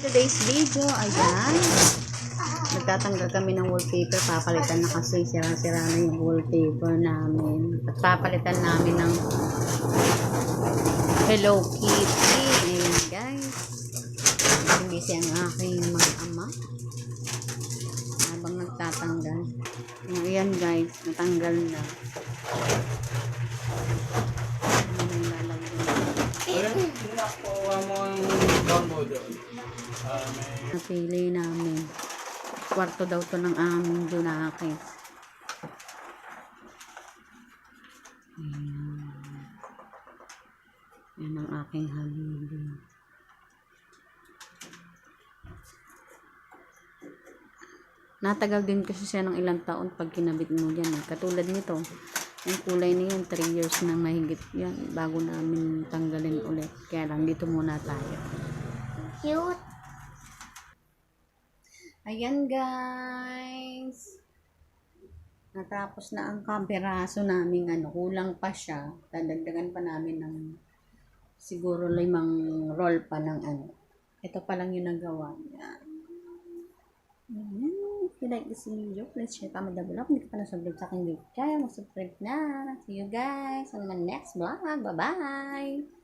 Today's video, ayan. Nagtatanggal kami ng wallpaper. Papalitan na kasi sira-sira na yung wallpaper namin. At papalitan namin ng Hello Kitty. Ayan guys. Busy ang aking mga ama. Habang nagtatanggal. Ayan guys, natanggal na. Napili namin. Kwarto daw to ng aming dunakis. Yan ang aking halili. Natagal din kasi siya ng ilang taon pag kinabit mo dyan. Katulad nito. Yung kulay na yun, 3 years na mahigit yan bago namin tanggalin ulit. Kaya lang dito muna tayo. Cute! Ayan guys! Natapos na ang kaperaso namin. Kulang pa siya. Dadagdagan pa namin ng siguro 5 roll pa ng Ito pa lang yung nagawa niya. If you like this video, please share, comment down below. Kung hindi ka pa na-subscribe sa aking video, kaya mag-subscribe na. See you guys on my next vlog. Bye-bye!